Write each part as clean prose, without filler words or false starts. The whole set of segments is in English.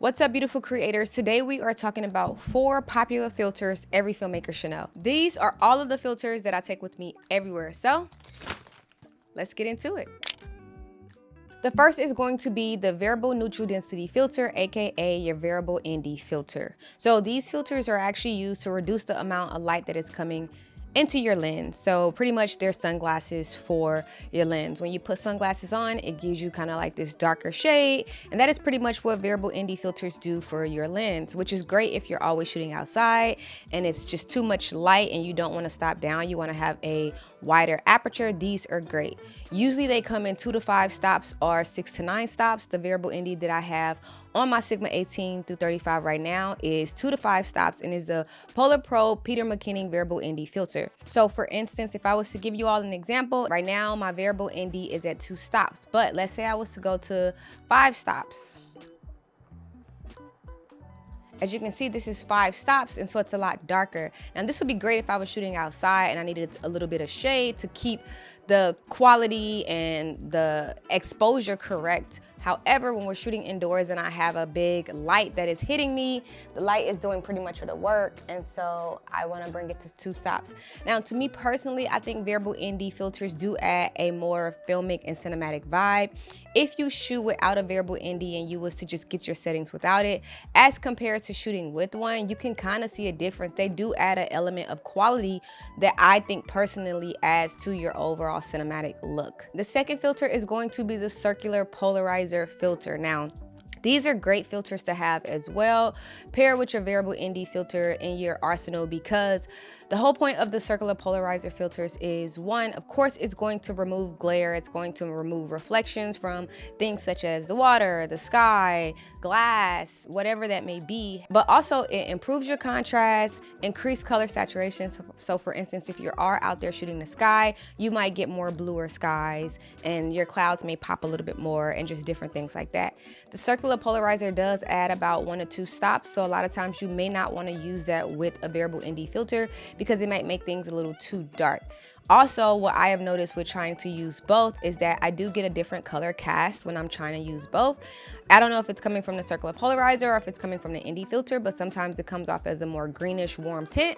What's up, beautiful creators? Today we are talking about 4 popular filters every filmmaker should know. These are all of the filters that I take with me everywhere. So let's get into it. The first is going to be the variable neutral density filter, aka your variable ND filter. So these filters are actually used to reduce the amount of light that is coming into your lens. So pretty much they're sunglasses for your lens. When you put sunglasses on, it gives you kind of like this darker shade, and that is pretty much what variable ND filters do for your lens, which is great if you're always shooting outside and it's just too much light and you don't want to stop down, you want to have a wider aperture. These are great. Usually they come in 2 to 5 stops or 6 to 9 stops. The variable ND that I have on my Sigma 18 through 35 right now is 2 to 5 stops and is the Polar Pro Peter McKinnon variable ND filter. So for instance, if I was to give you all an example, right now my variable ND is at 2 stops, but let's say I was to go to 5 stops. As you can see, this is 5 stops, and so it's a lot darker. Now this would be great if I was shooting outside and I needed a little bit of shade to keep the quality and the exposure correct. However, when we're shooting indoors and I have a big light that is hitting me, the light is doing pretty much of the work, and so I want to bring it to 2 stops. Now, to me personally, I think variable ND filters do add a more filmic and cinematic vibe. If you shoot without a variable ND and you was to just get your settings without it, as compared to shooting with one, you can kind of see a difference. They do add an element of quality that I think personally adds to your overall cinematic look. The second filter is going to be the circular polarizer filter. Now, these are great filters to have as well. Pair with your variable ND filter in your arsenal, because the whole point of the circular polarizer filters is, one, of course, it's going to remove glare. It's going to remove reflections from things such as the water, the sky, glass, whatever that may be. But also it improves your contrast, increase color saturation. So for instance, if you are out there shooting the sky, you might get more bluer skies and your clouds may pop a little bit more and just different things like that. The circular polarizer does add about 1 to 2 stops, so a lot of times you may not want to use that with a variable ND filter because it might make things a little too dark. Also, what I have noticed with trying to use both is that I do get a different color cast when I'm trying to use both. I don't know if it's coming from the circular polarizer or if it's coming from the ND filter, but sometimes it comes off as a more greenish warm tint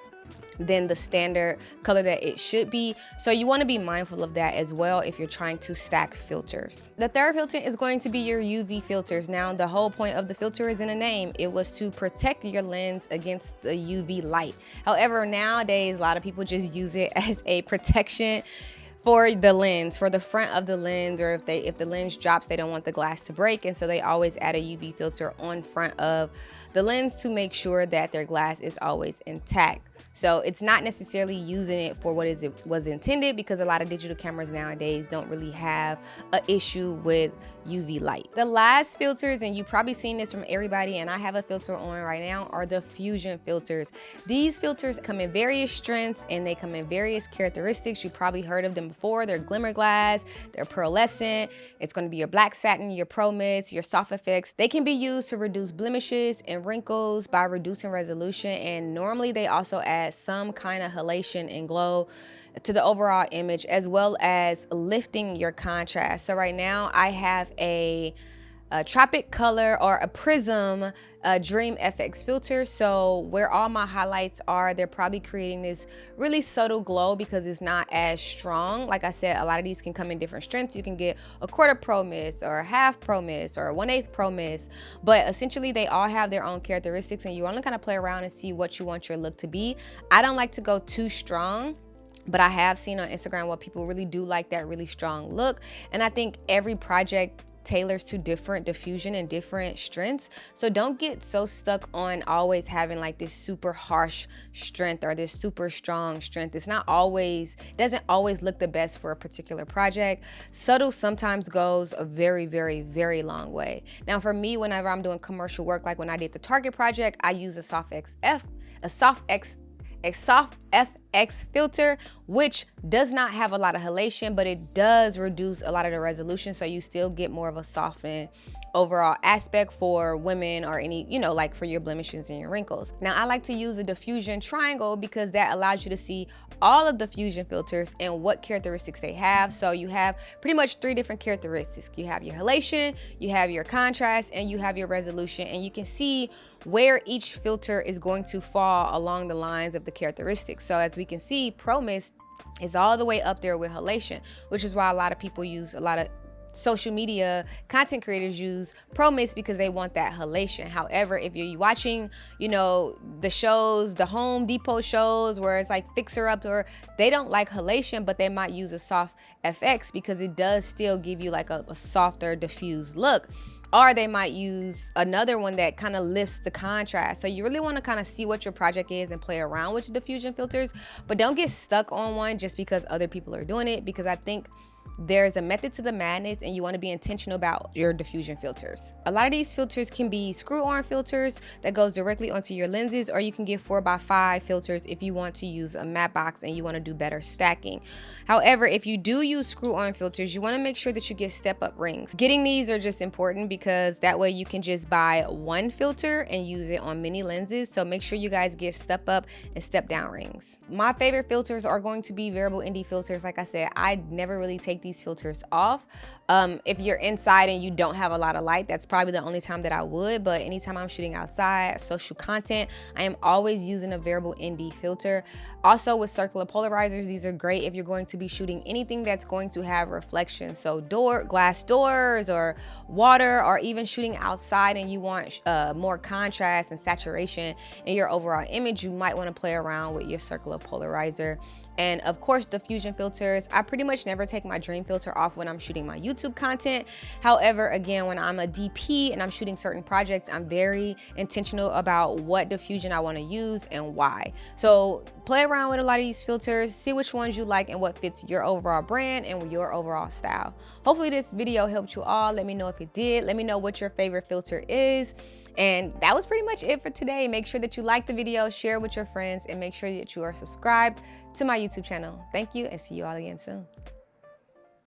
than the standard color that it should be. So you want to be mindful of that as well if you're trying to stack filters. The third filter is going to be your UV filters. Now, the whole point of the filter is in the name. It was to protect your lens against the UV light. However, nowadays, a lot of people just use it as a protection for the lens, for the front of the lens, or if the lens drops, they don't want the glass to break, and so they always add a UV filter on front of the lens to make sure that their glass is always intact. So it's not necessarily using it for what it was intended, because a lot of digital cameras nowadays don't really have an issue with UV light. The last filters, and you've probably seen this from everybody, and I have a filter on right now, are the Diffusion filters. These filters come in various strengths and they come in various characteristics. You probably heard of them before. They're glimmer glass, they're pearlescent. It's going to be your black satin, your pro mids, your soft effects. They can be used to reduce blemishes and wrinkles by reducing resolution, and normally they also add some kind of halation and glow to the overall image, as well as lifting your contrast. So right now I have a Tropic Color or a Prism Dream FX filter. So where all my highlights are, they're probably creating this really subtle glow because it's not as strong. Like I said, a lot of these can come in different strengths. You can get a 1/4 pro mist or a 1/2 pro mist or a 1/8 pro mist, but essentially they all have their own characteristics, and you want to kind of play around and see what you want your look to be. I don't like to go too strong, but I have seen on Instagram what people really do like that really strong look, and I think every project tailors to different diffusion and different strengths. So don't get so stuck on always having like this super harsh strength or this super strong strength. It's not always, doesn't always look the best for a particular project. Subtle sometimes goes a very, very, very long way. Now for me, whenever I'm doing commercial work, like when I did the Target project, I use a soft FX filter, which does not have a lot of halation, but it does reduce a lot of the resolution, so you still get more of a softened overall aspect for women or any, you know, like for your blemishes and your wrinkles. Now I like to use a diffusion triangle because that allows you to see all of the Diffusion filters and what characteristics they have. So you have pretty much 3 different characteristics. You have your halation, you have your contrast, and you have your resolution. And you can see where each filter is going to fall along the lines of the characteristics. So as we can see, Pro Mist is all the way up there with halation, which is why a lot of people use, a lot of social media content creators use Pro Mist because they want that halation. However, if you're watching, you know, the shows, the Home Depot shows where it's like Fixer Up, or they don't like halation, but they might use a soft FX because it does still give you like a softer diffused look. Or they might use another one that kind of lifts the contrast. So you really want to kind of see what your project is and play around with the diffusion filters, but don't get stuck on one just because other people are doing it, because I think there's a method to the madness and you want to be intentional about your diffusion filters. A lot of these filters can be screw-on filters that goes directly onto your lenses, or you can get 4x5 filters if you want to use a matte box and you want to do better stacking. However, if you do use screw-on filters, you want to make sure that you get step-up rings. Getting these are just important because that way you can just buy one filter and use it on many lenses. So make sure you guys get step-up and step-down rings. My favorite filters are going to be variable ND filters. Like I said, I never really take these filters off. If you're inside and you don't have a lot of light, that's probably the only time that I would, but anytime I'm shooting outside, social content, I am always using a variable ND filter. Also with circular polarizers, these are great if you're going to be shooting anything that's going to have reflection. So glass doors or water, or even shooting outside and you want more contrast and saturation in your overall image, you might want to play around with your circular polarizer. And of course, diffusion filters, I pretty much never take my dream filter off when I'm shooting my YouTube content. However, again, when I'm a DP and I'm shooting certain projects, I'm very intentional about what diffusion I want to use and why. So play around with a lot of these filters, see which ones you like and what fits your overall brand and your overall style. Hopefully this video helped you all. Let me know if it did. Let me know what your favorite filter is. And that was pretty much it for today. Make sure that you like the video, share it with your friends, and make sure that you are subscribed to my YouTube channel. Thank you, and see you all again soon.